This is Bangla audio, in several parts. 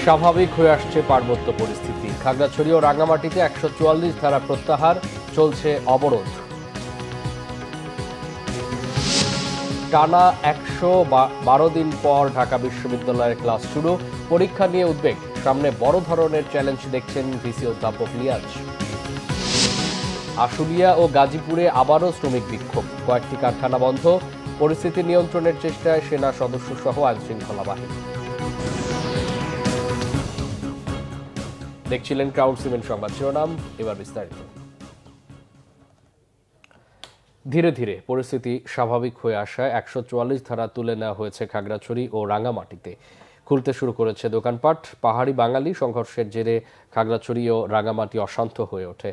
স্বাভাবিক হয়ে আসছে পার্বত্য পরিস্থিতি। খাগড়াছড়ি ও রাঙ্গামাটিতে ১৪৪ ধারা প্রত্যাহার, চলছে অবরোধ। টানা ১১২ দিন পর ঢাকা বিশ্ববিদ্যালয়ের ক্লাস শুরু, পরীক্ষা নিয়ে উদ্বেগ। সামনে বড় ধরনের চ্যালেঞ্জ দেখছেন ভিসি অধ্যাপক নিয়াজ। আশুলিয়া ও গাজীপুরে আবারও শ্রমিক বিক্ষোভ, কয়েকটি কারখানা বন্ধ। পরিস্থিতি নিয়ন্ত্রণের চেষ্টায় সেনা সদস্য সহ আইনশৃঙ্খলা বাহিনী। দেখছিলেন ক্রাউন সিমেন্ট সংবাদ শিরোনাম, এবার বিস্তারিত। ধীরে ধীরে পরিস্থিতি স্বাভাবিক হয়ে আসায় ১৪৪ ধারা তুলে নেওয়া হয়েছে খাগড়াছড়ি ও রাঙ্গামাটিতে। খুলতে শুরু করেছে দোকানপাট। পাহাড়ি বাঙালি সংঘর্ষের জেরে খাগড়াছড়ি ও রাঙ্গামাটি অশান্ত হয়ে ওঠে।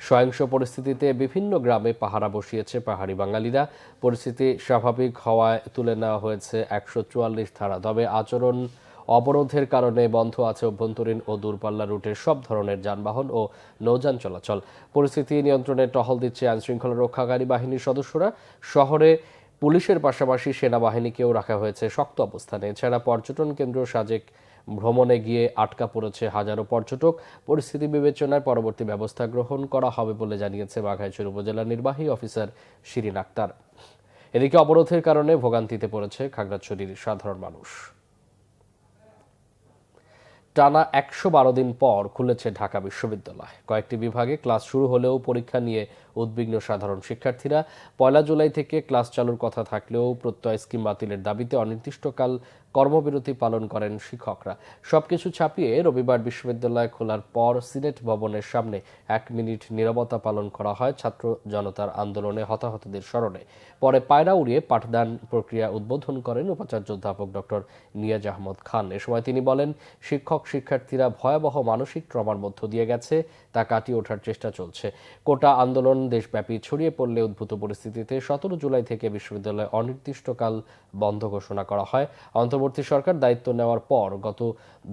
সহিংস পরিস্থিতিতে বিভিন্ন গ্রামে পাহারা বসিয়েছে পাহাড়ি বাঙালিরা। পরিস্থিতি স্বাভাবিক হওয়ায় তুলে নেওয়া হয়েছে ১৪৪ ধারা। তবে আচরণ অবরোধের কারণে বন্ধ আছে অভ্যন্তরীণ ও দূরপাল্লা রুটের সব ধরনের যানবাহন ও নৌযান চলাচল। পরিস্থিতি নিয়ন্ত্রণে টহল দিচ্ছে আইনশৃঙ্খলা রক্ষাকারী বাহিনীর সদস্যরা। শহরে পুলিশের পাশাপাশি সেনাবাহিনীকেও রাখা হয়েছে শক্ত অবস্থানে। এছাড়া পর্যটন কেন্দ্র সাজেক ভ্রমণে গিয়ে আটকা পড়েছে হাজারো পর্যটক। পরিস্থিতি বিবেচনায় পরবর্তী ব্যবস্থা গ্রহণ করা হবে বলে জানিয়েছে বাঘাইছড়ি উপজেলা নির্বাহী অফিসার শিরিন আক্তার। এদিকে অবরোধের কারণে ভোগান্তিতে পড়েছে খাগড়াছড়ির সাধারণ মানুষ। টানা ১১২ দিন পর খুলেছে ঢাকা বিশ্ববিদ্যালয়। কয়েকটি বিভাগে ক্লাস শুরু হলেও পরীক্ষা নিয়ে উদ্বিগ্ন সাধারণ শিক্ষার্থীরা। ১ জুলাই থেকে ক্লাস চালুর কথা থাকলেও প্রত্যয় স্কিম বাতিলের দাবিতে অনির্দিষ্টকাল কর্মবিরতি পালন করেন শিক্ষকরা। সবকিছু ছাপিয়ে রবিবার বিশ্ববিদ্যালয় খোলার পর সিনেট ভবনের সামনে ১ মিনিট নীরবতা পালন করা হয় ছাত্র জনতার আন্দোলনে হতাহতদের স্মরণে। পরে পায়রা উড়িয়ে পাঠদান প্রক্রিয়া উদ্বোধন করেন উপাচার্য অধ্যাপক ডক্টর নিয়াজ আহমদ খান। এ সময় তিনি বলেন, শিক্ষার্থীরা ভয়াবহ মানসিক ট্রমার মধ্য দিয়ে গেছে, তা কাটিয়ে ওঠার চেষ্টা চলছে। কোটা আন্দোলন দেশব্যাপী ছড়িয়ে পড়লে উদ্ভূত পরিস্থিতিতে ১৭ জুলাই থেকে বিশ্ববিদ্যালয় অনির্দিষ্টকাল বন্ধ ঘোষণা করা হয়। অন্তর্বর্তী সরকার দায়িত্ব নেওয়ার পর গত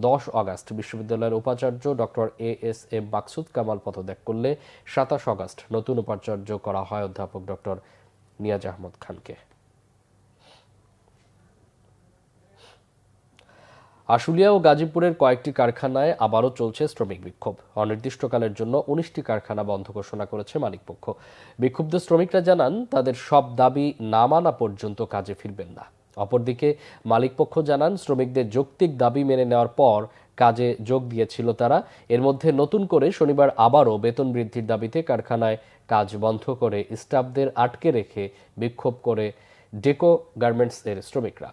১০ আগস্ট বিশ্ববিদ্যালয়ের উপাচার্য ডক্টর এএসএম মাকসুদ কামাল পদত্যাগ করলে ২৭ আগস্ট নতুন উপাচার্য করা হয় অধ্যাপক ডক্টর নিয়াজ আহমদ খানকে। আশুলিয়া ও গাজীপুরের কয়েকটি কারখানায় আবারও চলছে শ্রমিক বিক্ষোভ। অনির্দিষ্টকালের জন্য ১৯টি কারখানা বন্ধ ঘোষণা করেছে মালিকপক্ষ। বিক্ষুব্ধ শ্রমিকরা জানান, তাদের সব দাবি না মানা পর্যন্ত কাজে ফিরবেন না। অপরদিকে মালিকপক্ষ জানান, শ্রমিকদের যৌক্তিক দাবি মেনে নেওয়ার পর কাজে যোগ দিয়েছিল তারা। এর মধ্যে নতুন করে শনিবার আবারও বেতন বৃদ্ধির দাবিতে কারখানায় কাজ বন্ধ করে স্টাফদের আটকে রেখে বিক্ষোভ করে ডেকো গার্মেন্টসের শ্রমিকরা।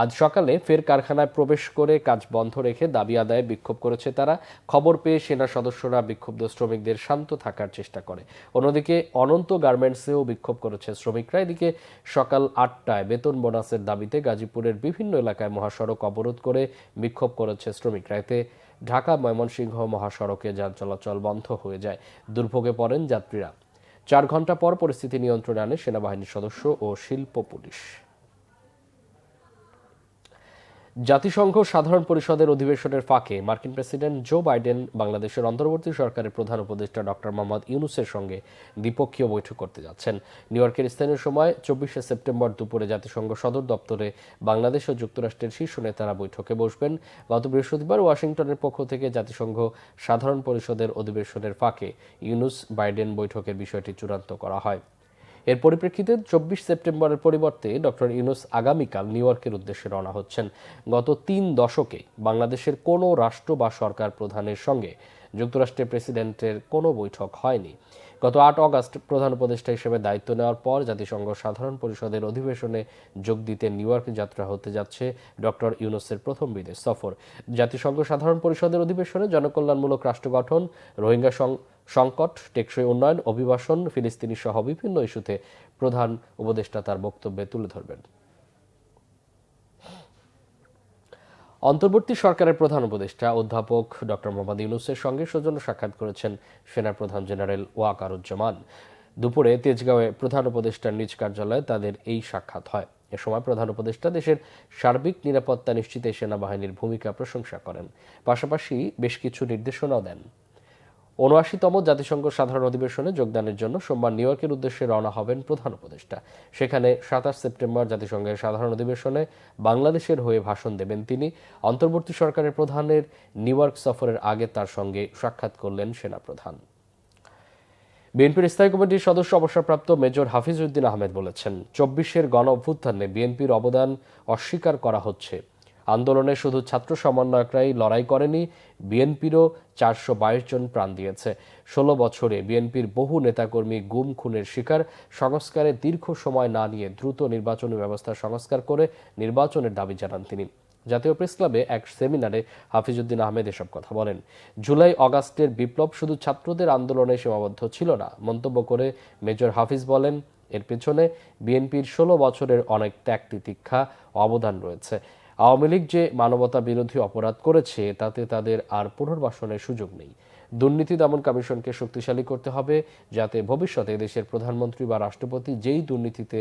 আজ সকালে ফের কারখানায় প্রবেশ করে কাজ বন্ধ রেখে দাবি আদায়ে বিক্ষোভ করেছে তারা। খবর পেয়ে সেনা সদস্যরা বিক্ষুব্ধ শ্রমিকদের শান্ত থাকার চেষ্টা করে। অন্যদিকে অনন্ত গার্মেন্টসেও বিক্ষোভ করেছে শ্রমিকরা। এদিকে সকাল ৮টায় বেতন বোনাসের দাবিতে গাজীপুরের বিভিন্ন এলাকায় মহাসড়ক অবরোধ করে বিক্ষোভ করেছে শ্রমিকরা। এতে ঢাকা ময়মনসিংহ মহাসড়কে যান চলাচল বন্ধ হয়ে যায়। দুর্ভোগে পড়েন যাত্রীরা। ৪ ঘণ্টা পর পরিস্থিতি নিয়ন্ত্রণে আনে সেনাবাহিনীর সদস্য ও শিল্প পুলিশ। জাতিসংঘ সাধারণ পরিষদের অধিবেশনের ফাঁকে মার্কিন প্রেসিডেন্ট জো বাইডেন বাংলাদেশের অন্তর্বর্তী সরকারের প্রধান উপদেষ্টা ডক্টর মোহাম্মদ ইউনূসের সঙ্গে দ্বিপক্ষীয় বৈঠক করতে যাচ্ছেন। নিউ ইয়র্কের স্থানীয় সময় ২৪শে সেপ্টেম্বর দুপুরে জাতিসংঘ সদর দপ্তরে বাংলাদেশ ও যুক্তরাষ্ট্রের শীর্ষ নেতারা বৈঠকে বসবেন। গত বৃহস্পতিবার ওয়াশিংটনের পক্ষ থেকে জাতিসংঘ সাধারণ পরিষদের অধিবেশনের ফাঁকে ইউনূস বাইডেন বৈঠকের বিষয়টি চূড়ান্ত করা হয়। এর পরিপ্রেক্ষিতে ২৪ সেপ্টেম্বরের পরিবর্তে ডক্টর ইউনূস আগামীকাল নিউ ইয়র্কের উদ্দেশ্যে রওনা হচ্ছেন। গত ৩ দশকে বাংলাদেশের কোনো রাষ্ট্র বা সরকার প্রধানের সঙ্গে যুক্তরাষ্ট্রের প্রেসিডেন্টের কোনো বৈঠক হয়নি। গত ৮ আগস্ট প্রধান উপদেষ্টা হিসেবে দায়িত্ব নেওয়ার পর জাতিসংঘ সাধারণ পরিষদের অধিবেশনে যোগ দিতে নিউ ইয়র্ক যাত্রা হতে যাচ্ছে ডক্টর ইউনূসের প্রথম বিদেশ সফর। জাতিসংঘ সাধারণ পরিষদের অধিবেশনে জনকল্যাণমূলক রাষ্ট্র গঠন, রোহিঙ্গা সংকট, টেকসই উন্নয়ন, অভিবাসন, ফিলিস্তিনি সহ বিভিন্ন ইস্যুতে প্রধান উপদেষ্টা তার বক্তব্যে তুলে ধরবেন। অন্তর্বর্তী সরকারের প্রধান উপদেষ্টা অধ্যাপক ডক্টর মোহাম্মদ ইউনূসের সঙ্গে সৌজন্য সাক্ষাৎ করেছেন সেনাপ্রধান জেনারেল ওয়াকারুজ্জামান। দুপুরে তেজগাঁওয়ে প্রধান উপদেষ্টার নিজ কার্যালয়ে তাদের এই সাক্ষাৎ হয়। এ সময় প্রধান উপদেষ্টা দেশের সার্বিক নিরাপত্তা নিশ্চিতে সেনাবাহিনীর ভূমিকা প্রশংসা করেন, পাশাপাশি বেশ কিছু নির্দেশনাও দেন। ৭৯তম জাতিসংঘ সাধারণ অধিবেশনে যোগদানের জন্য সোমবার নিউ ইয়র্কের উদ্দেশ্যে রওনা হবেন প্রধান উপদেষ্টা। সেখানে ২৭ সেপ্টেম্বর জাতিসংঘের সাধারণ অধিবেশনে বাংলাদেশের হয়ে ভাষণ দেবেন তিনি। অন্তর্বর্তী সরকারের প্রধানের নিউ ইয়র্ক সফরের আগে তার সঙ্গে সাক্ষাৎ করলেন সেনাপ্রধান। বিএনপির স্থায়ী কমিটির সদস্য অবসরপ্রাপ্ত মেজর হাফিজ উদ্দিন আহমেদ বলেছেন, ২৪-এর গণ অভ্যুত্থানে বিএনপির অবদান অস্বীকার করা হচ্ছে। আন্দোলনে শুধু ছাত্র সমন্বয়করাই লড়াই করেনি, বিএনপিরও ৪২২ জন প্রাণ দিয়েছে। ১৬ বছরে বিএনপির বহু নেতাকর্মী গুম খুনের শিকার। সংস্কারে দীর্ঘ সময় না নিয়ে দ্রুত নির্বাচনী ব্যবস্থা সংস্কার করে নির্বাচনের দাবি জানান তিনি। জাতীয় প্রেস ক্লাবে এক সেমিনারে হাফিজউদ্দিন আহমেদ এসব কথা বলেন। জুলাই অগাস্টের বিপ্লব শুধু ছাত্রদের আন্দোলনে সীমাবদ্ধ ছিল না মন্তব্য করে মেজর হাফিজ বলেন, এর পেছনে বিএনপির ১৬ বছরের অনেক ত্যাগ তিতিক্ষা অবদান রয়েছে। আওয়ামী লীগ যে মানবতা বিরোধী অপরাধ করেছে তাতে তাদের আর পুনর্বাসনের সুযোগ নেই। দুর্নীতি দমন কমিশনকে শক্তিশালী করতে হবে, যাতে ভবিষ্যতে দেশের প্রধানমন্ত্রী বা রাষ্ট্রপতি যেই দুর্নীতিতে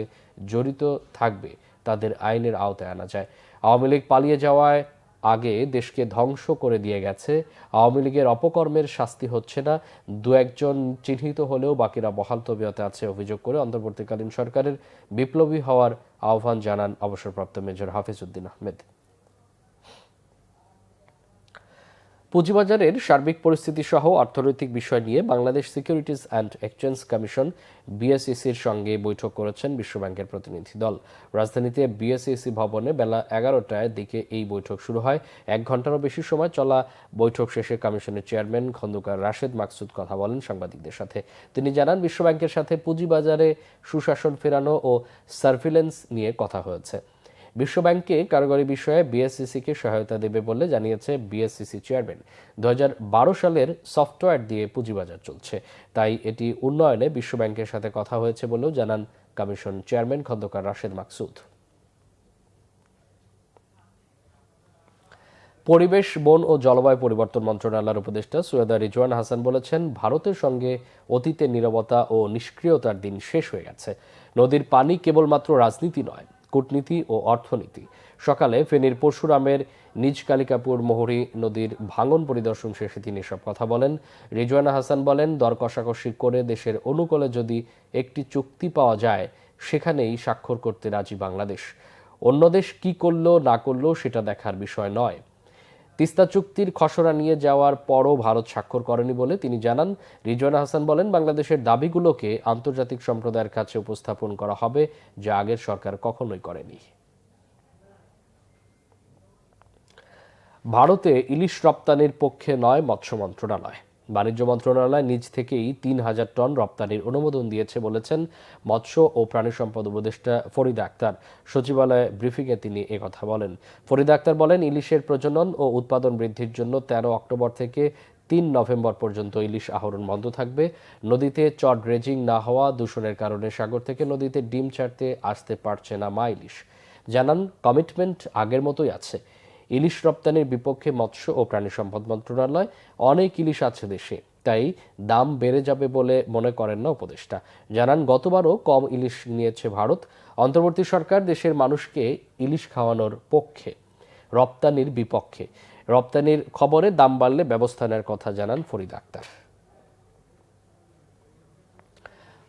জড়িত থাকবে তাদের আইনের আওতায় আনা যায়। আওয়ামী লীগ পালিয়ে যাওয়ায় আগে দেশকে ধ্বংস করে দিয়ে গেছে। আওয়ামী লীগের অপকর্মের শাস্তি হচ্ছে না, দু একজন চিহ্নিত হলেও বাকিরা বহাল তবিয়তে আছে অভিযোগ করে অন্তর্বর্তীকালীন সরকারের বিপ্লবী হওয়ার আহ্বান জানান অবসরপ্রাপ্ত মেজর হাফিজ উদ্দিন আহমেদ। পুঁজিবাজারের সার্বিক পরিস্থিতি সহ অর্থনৈতিক বিষয় নিয়ে Bangladesh securities and exchange commission বিএসইসির সঙ্গে বৈঠক করেছেন বিশ্বব্যাংকের প্রতিনিধি দল। রাজধানীতে বিএসইসি ভবনে বেলা ১১টার দিকে এই বৈঠক শুরু হয়। ১ ঘণ্টারও বেশি সময় চলা বৈঠক শেষে কমিশনের চেয়ারম্যান খন্দকার রাশেদ মাকসুদ কথা বলেন সাংবাদিকদের সাথে। তিনি জানান, বিশ্বব্যাংকের সাথে পুঁজিবাজারে সুশাসন ফেরানো ও সার্ভিলেন্স নিয়ে কথা হয়েছে। বিশ্বব্যাংকে কারিগরি বিষয়ে বিএসইসিকে সহায়তা দেবে বলে জানিয়েছে বিএসইসি চেয়ারম্যান। ২০১২ সালের সফটওয়্যার দিয়ে পুঁজিবাজার চলছে, তাই এটি উন্নয়নে বিশ্বব্যাংকের সাথে কথা হয়েছে বলেও জানান কমিশন চেয়ারম্যান খন্দকার রাশেদ মাকসুদ। পরিবেশ, বন ও জলবায়ু পরিবর্তন মন্ত্রণালয়ের উপদেষ্টা সৈয়দা রিজওয়ানা হাসান বলেছেন, ভারতের সঙ্গে অতীতের নীরবতা ও নিষ্ক্রিয়তার দিন শেষ হয়ে গেছে। নদীর পানি কেবলমাত্র রাজনীতি নয়, কূটনীতি ও অর্থনীতি। সকালে ফেনীর পরশুরামের নিজ কালিকাপুর মোহরী নদীর ভাঙন পরিদর্শন শেষে তিনি এসব কথা বলেন। রিজওয়ানা হাসান বলেন, দর কষাকষি করে দেশের অনুকূলে যদি একটি চুক্তি পাওয়া যায়, সেখানেই স্বাক্ষর করতে রাজি বাংলাদেশ। অন্য দেশ কি করলো না করলো সেটা দেখার বিষয় নয়। তিস্তা চুক্তির খসড়া নিয়ে যাওয়ার পরও ভারত স্বাক্ষর করেনি বলে তিনি জানান। রিজওয়ানা হাসান বলেন, বাংলাদেশের দাবিগুলোকে আন্তর্জাতিক সম্প্রদায়ের কাছে উপস্থাপন করা হবে, যা আগের সরকার কখনোই করেনি। ভারতে ইলিশ রপ্তানির পক্ষে নয় মৎস্য মন্ত্রণালয়। বাণিজ্য মন্ত্রণালয় নিজ থেকেই ৩,০০০ টন রপ্তানির অনুমোদন দিয়েছে বলেছেন মৎস্য ও প্রাণী সম্পদ উপদেষ্টা ফরিদা আক্তার। সচিবালয়ে ব্রিফিংয়ে তিনি একথা বলেন। ফরিদা আক্তার বলেন, ইলিশের প্রজনন ও উৎপাদন বৃদ্ধির জন্য ১৩ অক্টোবর থেকে ৩ নভেম্বর পর্যন্ত ইলিশ আহরণ বন্ধ থাকবে। নদীতে চর ড্রেজিং না হওয়া, দূষণের কারণে সাগর থেকে নদীতে ডিম ছাড়তে আসতে পারছে না মা ইলিশ। জানান, কমিটমেন্ট আগের মতোই আছে। ইলিশ রপ্তানির বিপক্ষে মৎস্য ও প্রাণী সম্পদ মন্ত্রণালয়। অনেক ইলিশ আছে দেশে, তাই দাম বেড়ে যাবে বলে মনে করেন না উপদেষ্টা। জানান, গতবারও কম ইলিশ নিয়েছে ভারত। অন্তর্বর্তী সরকার দেশের মানুষকে ইলিশ খাওয়ানোর পক্ষে, রপ্তানির বিপক্ষে। রপ্তানির খবরে দাম বাড়লে ব্যবস্থা নেওয়ার কথা জানান ফরিদা আক্তার।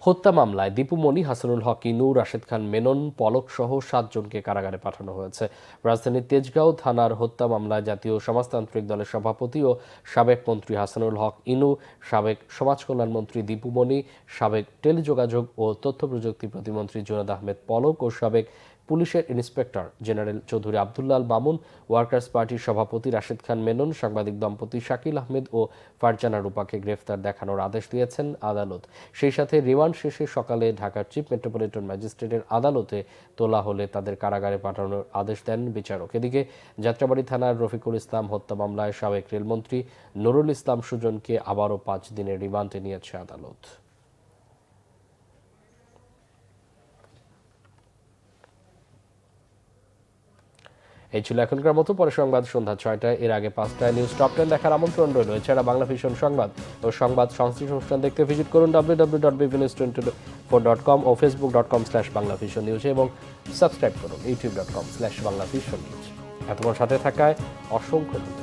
হত্যা মামলায় দীপু মনি, হাসানুল হক ইনু, রাশেদ খান মেনন, পলক সহ ৭ জনকে কারাগারে পাঠানো হয়েছে। রাজধানীর তেজগাঁও থানার হত্যা মামলায় জাতীয় সমাজতান্ত্রিক দলের সভাপতি ও সাবেক মন্ত্রী হাসানুল হক ইনু, সাবেক সমাজ কল্যাণ মন্ত্রী দীপু মনি, সাবেক টেলিযোগাযোগ ও তথ্য প্রযুক্তি প্রতিমন্ত্রী জুনাদ আহমেদ পলক ও সাবেক পুলিশের inspector general Chowdhury Abdullah Al Mamun, workers পার্টির সভাপতি রাশেদ খান মেনন, সাংবাদিক দম্পতি শাকিল আহমেদ ও ফারজানা রূপাকে গ্রেফতার দেখানোর আদেশ দিয়েছেন আদালত। সেই সাথে রিমান্ড শেষে সকালে ঢাকার চিফ মেট্রোপলিটন ম্যাজিস্ট্রেটের আদালতে তোলা হলে তাদের কারাগারে পাঠানোর আদেশ দেন বিচারক। এদিকে যাত্রাবাড়ী থানার রফিকুল ইসলাম হত্যা মামলায় সাবেক রেলমন্ত্রী নুরুল ইসলাম সুজনকে আবারও 5 দিনের রিমান্ডে নিয়েছে আদালত। এই ছিল এখনকার মতো। পরে সংবাদ সন্ধ্যা ৬টায়, এর আগে ৫টায় নিউজ টপ 10 দেখার আমন্ত্রণ রইল। এছাড়া বাংলা ভিশন সংবাদ ও সংবাদ সংশ্লিষ্ট অনুষ্ঠান দেখতে ভিজিট করুন www.bvnews24.com ও facebook.com/banglavisionnews এবং সাবস্ক্রাইব করুন youtube.com/banglavisionnews। এতক্ষণ সাথে থাকায় অসংখ্য ধন্যবাদ।